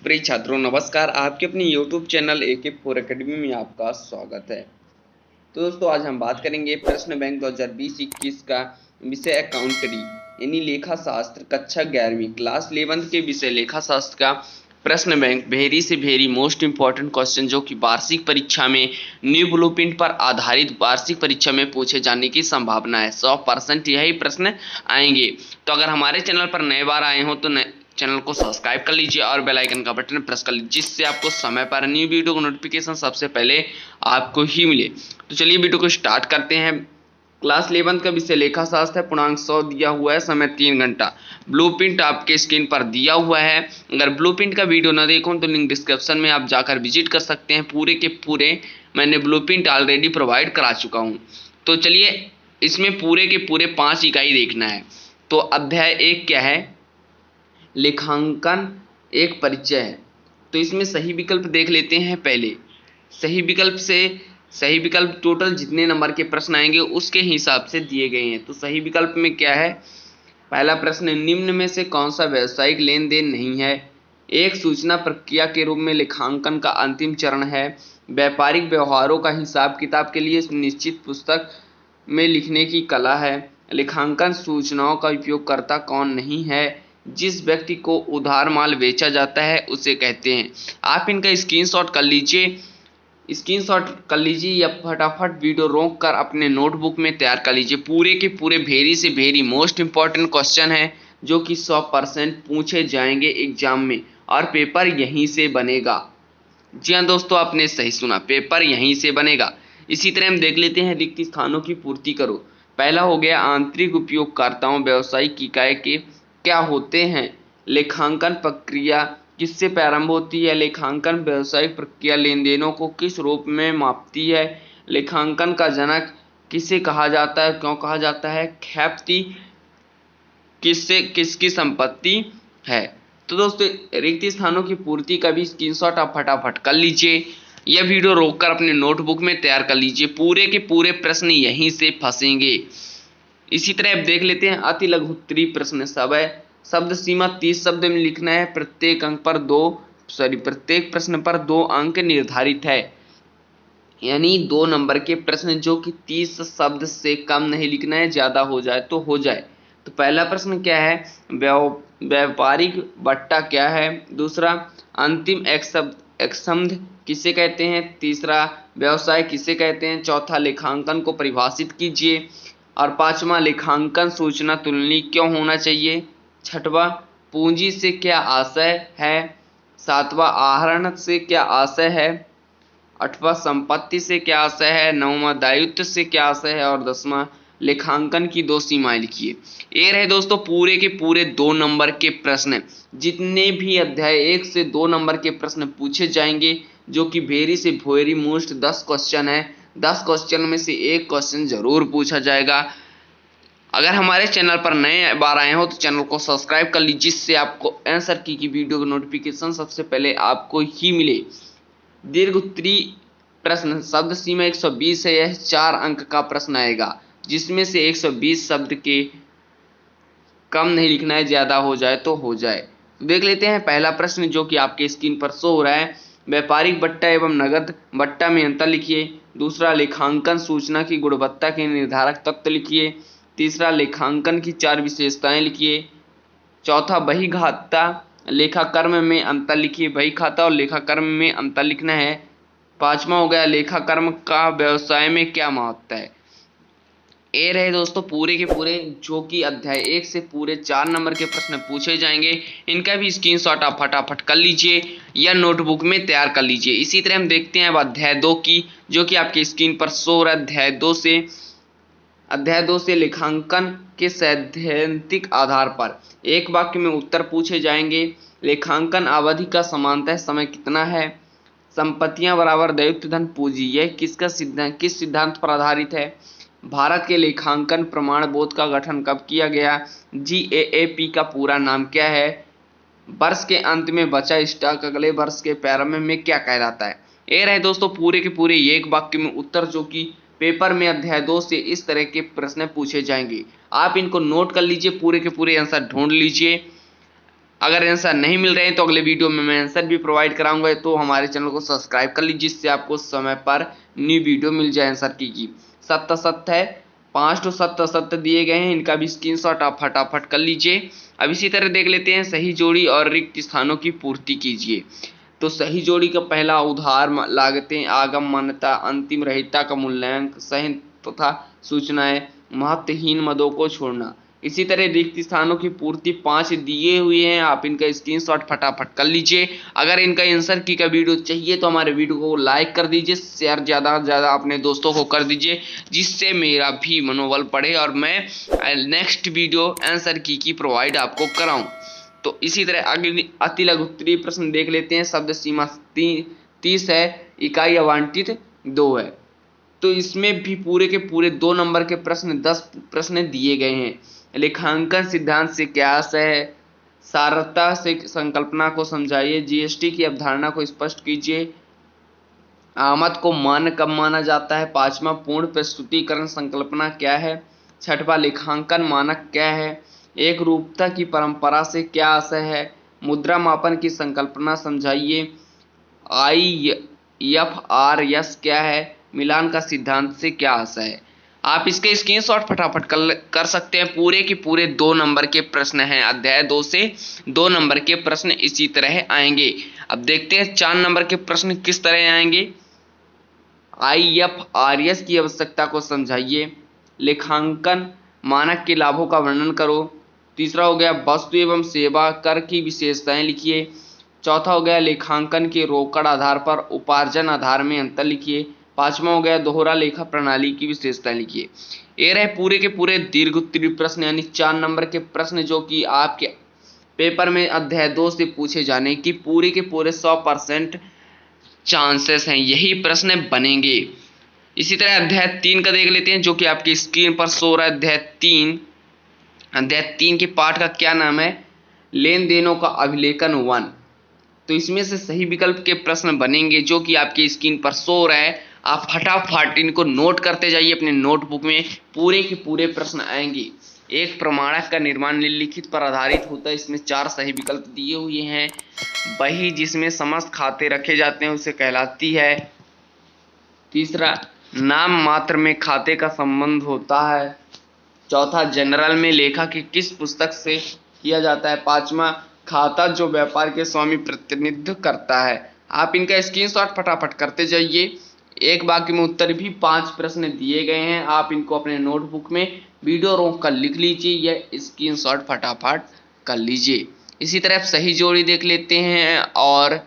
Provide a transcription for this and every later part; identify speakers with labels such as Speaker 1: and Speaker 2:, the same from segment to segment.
Speaker 1: प्रिय छात्रों नमस्कार। आपके अपने YouTube चैनल AK4 एकेडमी में आपका स्वागत है। तो दोस्तों आज हम बात करेंगे प्रश्न बैंक 2020-21 का विषय अकाउंटरी यानी लेखा शास्त्र कक्षा 11वीं क्लास 11th के विषय लेखा शास्त्र का प्रश्न बैंक वेरी से वेरी मोस्ट इंपॉर्टेंट क्वेश्चन जो कि वार्षिक परीक्षा में न्यू ब्लूप्रिंट पर आधारित वार्षिक परीक्षा में पूछे जाने की संभावना है। 100% यही प्रश्न आएंगे। तो अगर हमारे चैनल पर नए बार आए हो तो चैनल को सब्सक्राइब कर लीजिए और बेल आइकन का बटन प्रेस कर लीजिए, जिससे आपको समय पर न्यू वीडियो का नोटिफिकेशन सबसे पहले आपको ही मिले। तो चलिए वीडियो को स्टार्ट करते हैं। क्लास 11 का विषय लेखा शास्त्र है। पूर्णांक 100 दिया हुआ है, समय 3 घंटा। ब्लूप्रिंट आपके स्क्रीन पर दिया हुआ है। अगर ब्लूप्रिंट का वीडियो ना देखो तो लिंक डिस्क्रिप्शन में आप जाकर विजिट कर सकते हैं। पूरे के पूरे मैंने ब्लूप्रिंट ऑलरेडी प्रोवाइड करा चुका हूँ। तो चलिए इसमें पूरे के पूरे 5 इकाई देखना है। तो अध्याय 1 क्या है? लेखांकन एक परिचय है। तो इसमें सही विकल्प देख लेते हैं। पहले सही विकल्प टोटल जितने नंबर के प्रश्न आएंगे उसके हिसाब से दिए गए हैं। तो सही विकल्प में क्या है? पहला प्रश्न, निम्न में से कौन सा व्यावसायिक लेन देन नहीं है? एक सूचना प्रक्रिया के रूप में लेखांकन का अंतिम चरण है। व्यापारिक व्यवहारों का हिसाब किताब के लिए निश्चित पुस्तक में लिखने की कला है। लेखांकन सूचनाओं का उपयोगकर्ता कौन नहीं है? जिस व्यक्ति को उधार माल बेचा जाता है उसे कहते हैं। आप इनका स्क्रीनशॉट कर लीजिए या फटाफट वीडियो रोक कर अपने नोटबुक में तैयार कर लीजिए। पूरे के पूरे वेरी से वेरी मोस्ट इंपॉर्टेंट क्वेश्चन है जो कि 100% पूछे जाएंगे एग्जाम में और पेपर यहीं से बनेगा। जी हाँ दोस्तों, आपने सही सुना, पेपर यहीं से बनेगा। इसी तरह हम देख लेते हैं रिक्त स्थानों की पूर्ति करो। पहला हो गया आंतरिक उपयोगकर्ताओं व्यावसायिक इकाई के क्या होते हैं? लेखांकन प्रक्रिया किससे प्रारंभ होती है? लेखांकन व्यावसायिक प्रक्रिया लेन देनों को किस रूप में मापती है? लेखांकन का जनक किसे कहा जाता है, क्यों कहा जाता है? ख्याति किसकी संपत्ति है? तो दोस्तों रिक्त स्थानों की पूर्ति का भी स्क्रीनशॉट आप फटाफट कर लीजिए। यह वीडियो रोककर अपने नोटबुक में तैयार कर लीजिए। पूरे के पूरे प्रश्न यहीं से फंसेंगे। इसी तरह अब देख लेते हैं अति लघु उत्तरीय प्रश्न शब्द सीमा 30 शब्द में लिखना है। प्रत्येक प्रश्न पर 2 अंक निर्धारित है, यानी 2 नंबर के प्रश्न जो कि 30 शब्द से कम नहीं लिखना है, ज्यादा हो जाए तो हो जाए। तो पहला प्रश्न क्या है? व्यापारिक बट्टा क्या है? दूसरा, अंतिम एकसंध किसे कहते हैं? तीसरा, व्यवसाय किसे कहते हैं? चौथा, लेखांकन को परिभाषित कीजिए। और पांचवा, लेखांकन सूचना तुलनीय क्यों होना चाहिए? छठवां, पूंजी से क्या आशय है? सातवां, आहरण से क्या आशय है? आठवां, संपत्ति से क्या आशय है? नौवां, दायित्व से क्या आशय है? और 10वां, लेखांकन की 2 सीमाएं लिखिए। ये रहे दोस्तों पूरे के पूरे 2 नंबर के प्रश्न। जितने भी अध्याय 1 से 2 नंबर के प्रश्न पूछे जाएंगे जो कि वेरी से वेरी मोस्ट 10 क्वेश्चन है। 10 क्वेश्चन में से 1 क्वेश्चन जरूर पूछा जाएगा। अगर हमारे चैनल पर नए बार आए हो तो चैनल को सब्सक्राइब कर लीजिए, जिससे आपको आंसर की वीडियो का नोटिफिकेशन सबसे पहले आपको ही मिले। दीर्घ उत्तरीय प्रश्न शब्द सीमा 120 है। यह 4 अंक का प्रश्न आएगा, जिसमें से 120 शब्द के कम नहीं लिखना है, ज्यादा हो जाए तो हो जाए। देख लेते हैं पहला प्रश्न जो कि आपके स्क्रीन पर शो हो रहा है। व्यापारिक बट्टा एवं नगद बट्टा में अंतर लिखिए। दूसरा, लेखांकन सूचना की गुणवत्ता के निर्धारक तत्व लिखिए। तीसरा, लेखांकन की 4 विशेषताएं लिखिए। चौथा, बहीखाता लेखाकर्म में अंतर लिखिए। बहीखाता और लेखाकर्म में अंतर लिखना है। पांचवा हो गया, लेखाकर्म का व्यवसाय में क्या महत्व है? ये रहे दोस्तों पूरे के पूरे जो कि अध्याय 1 से पूरे 4 नंबर के प्रश्न पूछे जाएंगे। इनका भी स्क्रीनशॉट आप फटाफट कर लीजिए या नोटबुक में तैयार कर लीजिए। इसी तरह हम देखते हैं अब अध्याय 2 की, जो कि आपके स्क्रीन पर शो हो रहा है। अध्याय 2 से लेखांकन के सैद्धांतिक आधार पर एक वाक्य में उत्तर पूछे जाएंगे। लेखांकन अवधि का समानतः समय कितना है? संपत्तियां बराबर दायित्व धन पूंजी, यह किस सिद्धांत पर आधारित है? भारत के लेखांकन प्रमाण बोर्ड का गठन कब किया गया? GAAP का पूरा नाम क्या है? वर्ष के अंत में बचा स्टॉक अगले वर्ष के प्रारंभ में क्या कहलाता है? ये रहे दोस्तों पूरे के पूरे एक वाक्य में उत्तर, जो कि पेपर में अध्याय 2 से इस तरह के प्रश्न पूछे जाएंगे। आप इनको नोट कर लीजिए, पूरे के पूरे आंसर ढूंढ लीजिए। अगर आंसर नहीं मिल रहे हैं तो अगले वीडियो में मैं आंसर भी प्रोवाइड कराऊंगा, तो हमारे चैनल को सब्सक्राइब कर लीजिए जिससे आपको समय पर न्यू वीडियो मिल जाए आंसर की। सत्य सत्य है, 5 तो सत्य सत्य दिए गए हैं, इनका भी स्क्रीनशॉट आप फटाफट कर लीजिए। अब इसी तरह देख लेते हैं सही जोड़ी और रिक्त स्थानों की पूर्ति कीजिए। तो सही जोड़ी का पहला उधार लागतें, आगम मान्यता, अंतिम रहिता का मूल्यांकन, सही तथा सूचनाएं, महत्वहीन मदों को छोड़ना। इसी तरह रिक्त स्थानों की पूर्ति 5 दिए हुए हैं, आप इनका स्क्रीनशॉट फटाफट कर लीजिए। अगर इनका आंसर की का वीडियो चाहिए तो हमारे वीडियो को लाइक कर दीजिए, शेयर ज़्यादा से ज़्यादा अपने दोस्तों को कर दीजिए जिससे मेरा भी मनोबल बढ़े और मैं नेक्स्ट वीडियो आंसर की प्रोवाइड आपको कराऊं। तो इसी तरह अगली अति लघु उत्तरीय प्रश्न देख लेते हैं। शब्द सीमा 30 है, इकाई आवंटित 2 है। तो इसमें भी पूरे के पूरे 2 नंबर के प्रश्न 10 प्रश्न दिए गए हैं। लेखांकन सिद्धांत से क्या आशय है, सारता से संकल्पना को समझाइए, जीएसटी की अवधारणा को स्पष्ट कीजिए, आमद को मान्य कब माना जाता है, 5वां पूर्ण प्रस्तुतीकरण संकल्पना क्या है, 6वां लेखांकन मानक क्या है, एक रूपता की परंपरा से क्या आशय है, मुद्रा मापन की संकल्पना समझाइए, IFRS क्या है, मिलान का सिद्धांत से क्या आशय है। आप इसके स्क्रीनशॉट फटाफट कर सकते हैं। पूरे के पूरे 2 नंबर के प्रश्न हैं, अध्याय 2 से 2 नंबर के प्रश्न इसी तरह आएंगे। अब देखते हैं 4 नंबर के प्रश्न किस तरह आएंगे। IFRS की आवश्यकता को समझाइए, लेखांकन मानक के लाभों का वर्णन करो। तीसरा हो गया वस्तु एवं सेवा कर की विशेषताएं लिखिए। चौथा हो गया लेखांकन के रोकड़ आधार पर उपार्जन आधार में अंतर लिखिए। 5वां हो गया दोहरा लेखा प्रणाली की विशेषताएं लिखिए। ये रहे पूरे के पूरे दीर्घ उत्तरीय प्रश्न यानी 4 नंबर के प्रश्न जो कि आपके पेपर में अध्याय 2 से पूछे जाने की पूरे के पूरे 100% चांसेस हैं, यही प्रश्न बनेंगे। इसी तरह अध्याय 3 का देख लेते हैं जो कि आपकी स्क्रीन पर शो रहा है। अध्याय 3 के पाठ का क्या नाम है, लेन देनों का अभिलेखन 1। तो इसमें से सही विकल्प के प्रश्न बनेंगे जो कि आपकी स्क्रीन पर शो रहा है। आप फटाफट इनको नोट करते जाइए अपने नोटबुक में, पूरे के पूरे प्रश्न आएंगे। एक प्रमाणक का निर्माण निम्नलिखित पर आधारित होता है, इसमें 4 सही विकल्प दिए हुए हैं। बही जिसमें समस्त खाते रखे जाते हैं उसे कहलाती है। तीसरा, नाम मात्र में खाते का संबंध होता है। चौथा, जनरल में लेखा की किस पुस्तक से किया जाता है। 5वां, खाता जो व्यापार के स्वामी प्रतिनिधित्व करता है। आप इनका स्क्रीनशॉट फटाफट करते जाइए। एक वाक्य में उत्तर भी 5 प्रश्न दिए गए हैं, आप इनको अपने नोटबुक में वीडियो रोक कर लिख लीजिए या स्क्रीनशॉट फटाफट कर लीजिए। इसी तरह सही जोड़ी देख लेते हैं और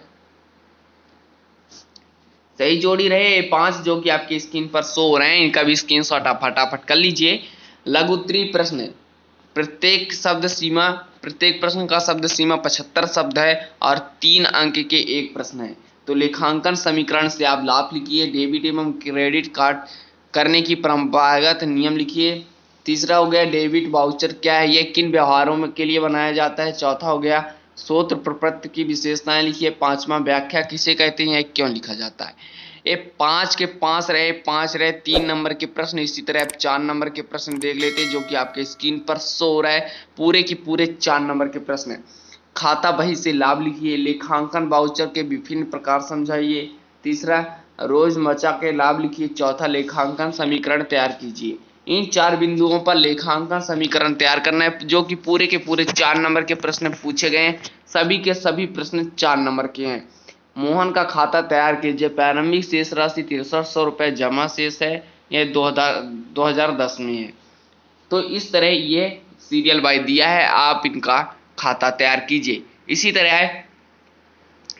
Speaker 1: सही जोड़ी रहे 5 जो कि आपकी स्क्रीन पर शो हो रहे हैं, इनका भी स्क्रीनशॉट आप फटाफट कर लीजिए। लघु उत्तरीय प्रश्न, प्रत्येक प्रश्न का शब्द सीमा 75 शब्द है और 3 अंक के एक प्रश्न है। तो लेखांकन समीकरण से आप लाभ लिखिए। डेबिट एवं क्रेडिट कार्ड करने की परंपरागत नियम लिखिए। तीसरा हो गया डेबिट वाउचर क्या है, यह किन व्यवहारों में के लिए बनाया जाता है। चौथा हो गया स्रोत प्रपत्र की विशेषताएं लिखिए। 5वां व्याख्या किसे कहते हैं, क्यों लिखा जाता है। ये 5 के 5 रहे 3 नंबर के प्रश्न। इसी तरह आप 4 नंबर के प्रश्न देख लेते हैं जो कि आपके स्क्रीन पर शो हो रहा है। पूरे के पूरे 4 नंबर के प्रश्न। खाता बही से लाभ लिखिए। लेखांकन वाउचर के विभिन्न प्रकार समझाइए। तीसरा, रोजमर्रा के लाभ लिखिए। चौथा, लेखांकन समीकरण तैयार कीजिए। इन 4 बिंदुओं पर लेखांकन समीकरण तैयार करना है जो कि पूरे के पूरे 4 नंबर के प्रश्न पूछे गए हैं। सभी के सभी प्रश्न 4 नंबर के हैं। मोहन का खाता तैयार कीजिए। प्रारंभिक शेष राशि 6300 रुपये जमा शेष है, यह 2010 में है। तो इस तरह ये सीरियल बाय दिया है, आप इनका खाता तैयार कीजिए। इसी तरह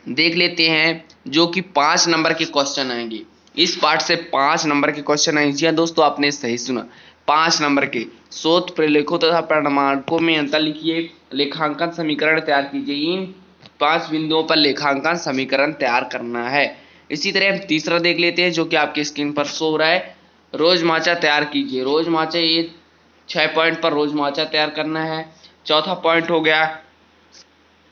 Speaker 1: देख लेते हैं जो कि 5 नंबर के क्वेश्चन आएंगे। इस पार्ट से 5 नंबर के क्वेश्चन आएंगे। जी दोस्तों, आपने सही सुना, 5 नंबर के। स्रोत प्रलेखों तथा प्रमाणकों में अंतर लिखिए। लेखांकन समीकरण तैयार कीजिए। इन 5 बिंदुओं पर लेखांकन समीकरण तैयार करना है। इसी तरह हम तीसरा देख लेते हैं जो कि आपकी स्क्रीन पर शो हो रहा है। रोजमाचा तैयार कीजिए। रोजमाचा, ये 6 पॉइंट पर रोजमाचा तैयार करना है। चौथा पॉइंट हो गया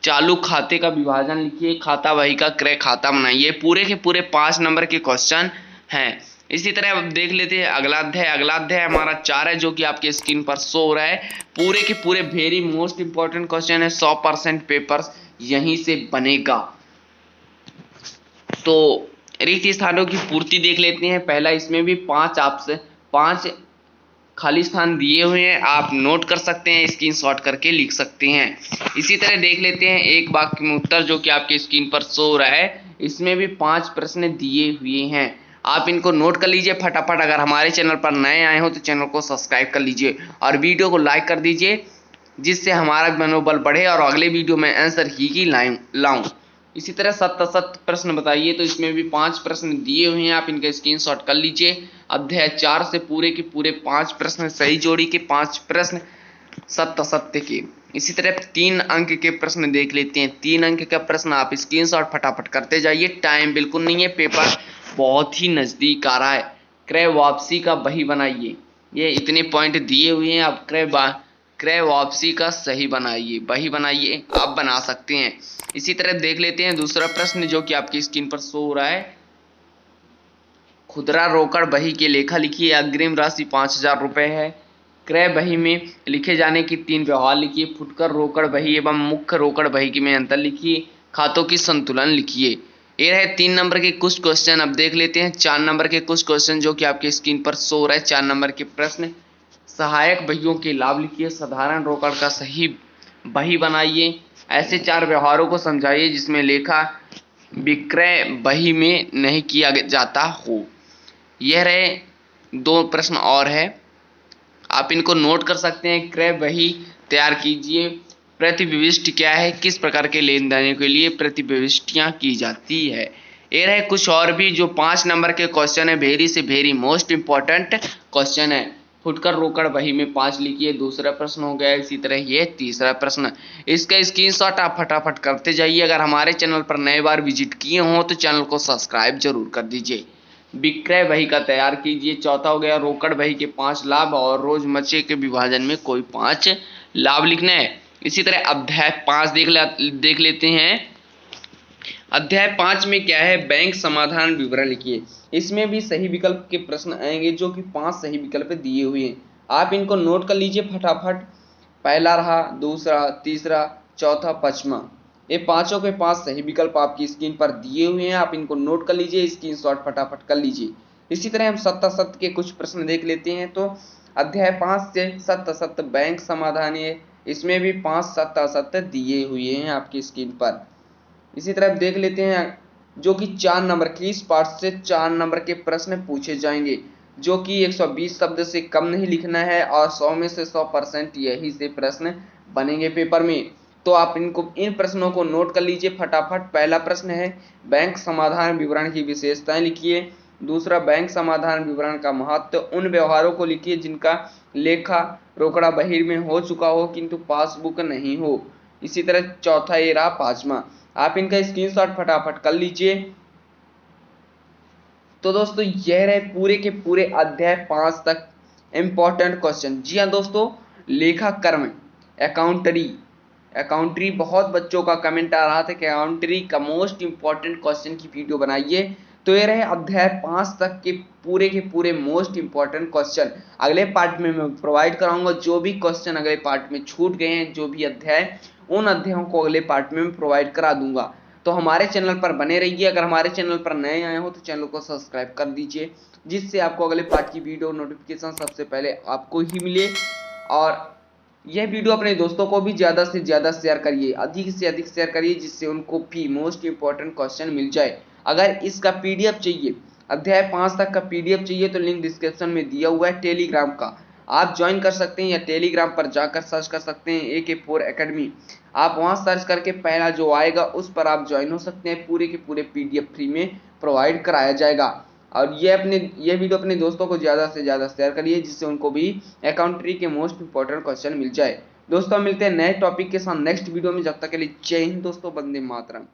Speaker 1: चालू खाते का विभाजन लिखिए। खाता बही का क्रय खाता बनाइए। पूरे के पूरे 5 नंबर के क्वेश्चन हैं। इसी तरह अब देख लेते हैं अगला अध्याय। अगला अध्याय हमारा 4 है, जो कि आपके स्क्रीन पर शो हो रहा है। पूरे के पूरे वेरी मोस्ट इंपॉर्टेंट क्वेश्चन है, 100% पेपर यहीं से बनेगा। तो रिक्त स्थानों की पूर्ति देख लेते हैं। पहला, इसमें भी 5 खाली स्थान दिए हुए हैं, आप नोट कर सकते हैं, स्क्रीनशॉट करके लिख सकते हैं। इसी तरह देख लेते हैं एक वाक्य में उत्तर, जो कि आपके स्क्रीन पर शो हो रहा है। इसमें भी 5 प्रश्न दिए हुए हैं, आप इनको नोट कर लीजिए फटाफट। अगर हमारे चैनल पर नए आए हो तो चैनल को सब्सक्राइब कर लीजिए और वीडियो को लाइक कर दीजिए, जिससे हमारा मनोबल बढ़े और अगले वीडियो में आंसर ही लाऊं। इसी तरह सत्य असत्य प्रश्न बताइए, तो इसमें भी 5 प्रश्न दिए हुए हैं, आप इनका स्क्रीनशॉट कर लीजिए। अध्याय 4 से पूरे के पूरे 5 प्रश्न सही जोड़ी के, 5 प्रश्न सत्य असत्य के। इसी तरह 3 अंक के प्रश्न देख लेते हैं। 3 अंक का प्रश्न आप स्क्रीनशॉट फटाफट करते जाइए, टाइम बिल्कुल नहीं है, पेपर बहुत ही नजदीक आ रहा है। क्रय वापसी का बही बनाइए, ये इतने पॉइंट दिए हुए हैं, आप क्रय वापसी का सही बनाइए, बही बनाइए, आप बना सकते हैं। इसी तरह देख लेते हैं दूसरा प्रश्न, जो कि आपकी स्क्रीन पर शो हो रहा है। खुदरा रोकड़ बही के लेखा लिखिए, अग्रिम राशि 5000 रुपये है। क्रय बही में लिखे जाने की 3 व्यवहार लिखिए। फुटकर रोकड़ बही एवं मुख्य रोकड़ बही में अंतर लिखिए। खातों की संतुलन लिखिए। ये रहे 3 नंबर के कुछ क्वेश्चन। अब देख लेते हैं 4 नंबर के कुछ क्वेश्चन, जो कि आपके स्क्रीन पर शो हो रहा है। 4 नंबर के प्रश्न, सहायक बहियों के लाभ लिखिए। साधारण रोकड़ का सही बही बनाइए। ऐसे 4 व्यवहारों को समझाइए जिसमें लेखा विक्रय बही में नहीं किया जाता हो। यह रहे 2 प्रश्न और है, आप इनको नोट कर सकते हैं। क्रय बही तैयार कीजिए। प्रतिविष्टि क्या है, किस प्रकार के लेन देन के लिए प्रतिविष्टियां की जाती है। ये रहे कुछ और भी जो 5 नंबर के क्वेश्चन है, वेरी से वेरी मोस्ट इंपॉर्टेंट क्वेश्चन है। फुटकर रोकड़ बही में 5 लिखिए, दूसरा प्रश्न हो गया। इसी तरह ये तीसरा प्रश्न, इसका स्क्रीनशॉट आप फटाफट करते जाइए। अगर हमारे चैनल पर नए बार विजिट किए हों तो चैनल को सब्सक्राइब जरूर कर दीजिए। विक्रय बही का तैयार कीजिए। चौथा हो गया रोकड़ बही के 5 लाभ और रोजमर्रे के विभाजन में कोई 5 लाभ लिखना है। इसी तरह अध्याय 5 देख लेते हैं। अध्याय 5 में क्या है, बैंक समाधान विवरण लिखिए। इसमें भी सही विकल्प के प्रश्न आएंगे, जो कि 5 सही विकल्प दिए हुए हैं, आप इनको नोट कर लीजिए फटाफट। पहला रहा, दूसरा, तीसरा, चौथा, पांचवा, ये पांचों के 5 सही विकल्प आपकी स्क्रीन पर दिए हुए हैं, आप इनको नोट कर लीजिए, स्क्रीनशॉट फटाफट कर लीजिए। इसी तरह हम सत्य असत्य के कुछ प्रश्न देख लेते हैं। तो अध्याय 5 से सत्य असत्य बैंक समाधान है, इसमें भी 5 सत्य असत्य दिए हुए हैं आपकी स्क्रीन पर। इसी तरह देख लेते हैं जो कि 4 नंबर की, इस पार्ट से 4 नंबर के प्रश्न पूछे जाएंगे, जो कि 120 शब्द से कम नहीं लिखना है और 100 में से 100% यही से प्रश्न बनेंगे पेपर में। तो आप इन प्रश्नों को नोट कर लीजिए फटाफट। पहला प्रश्न है, बैंक समाधान विवरण की विशेषताएं लिखिए। दूसरा, बैंक समाधान विवरण का महत्व। उन व्यवहारों को लिखिए जिनका लेखा रोकड़ा बही में हो चुका हो किंतु पासबुक नहीं हो। इसी तरह चौथा ये रहा, पांचवा, आप इनका स्क्रीनशॉट फटाफट कर लीजिए। तो दोस्तों यह रहे पूरे के पूरे अध्याय 5 तक इंपॉर्टेंट क्वेश्चन। जी हाँ दोस्तों, लेखा कर्म, अकाउंट्री बहुत बच्चों का कमेंट आ रहा था कि अकाउंट्री का मोस्ट इंपॉर्टेंट क्वेश्चन की वीडियो बनाइए। तो ये रहे अध्याय 5 तक के पूरे मोस्ट इंपॉर्टेंट क्वेश्चन। अगले पार्ट में मैं प्रोवाइड कराऊंगा जो भी क्वेश्चन अगले पार्ट में छूट गए हैं, जो भी अध्याय, उन अध्यायों को अगले पार्ट में मैं प्रोवाइड करा दूंगा। तो हमारे चैनल पर बने रहिए। अगर हमारे चैनल पर नए आए हो तो चैनल को सब्सक्राइब कर दीजिए, जिससे आपको अगले पार्ट की वीडियो नोटिफिकेशन सबसे पहले आपको ही मिले। और यह वीडियो अपने दोस्तों को भी ज़्यादा से ज़्यादा शेयर करिए, अधिक से अधिक शेयर करिए, जिससे उनको भी मोस्ट इंपॉर्टेंट क्वेश्चन मिल जाए। अगर इसका पीडीएफ चाहिए, अध्याय 5 तक का पीडीएफ चाहिए, तो लिंक डिस्क्रिप्शन में दिया हुआ है टेलीग्राम का, आप ज्वाइन कर सकते हैं, या टेलीग्राम पर जाकर सर्च कर सकते हैं AK4 एकेडमी। आप वहां सर्च करके पहला जो आएगा उस पर आप ज्वाइन हो सकते हैं। पूरे के पूरे पीडीएफ फ्री में प्रोवाइड कराया जाएगा। और ये वीडियो अपने दोस्तों को ज़्यादा से ज़्यादा शेयर करिए, जिससे उनको भी अकाउंट्री के मोस्ट इंपॉर्टेंट क्वेश्चन मिल जाए। दोस्तों मिलते हैं नए टॉपिक के साथ नेक्स्ट वीडियो में, जब तक के लिए जय हिंद दोस्तों, वंदे मातरम।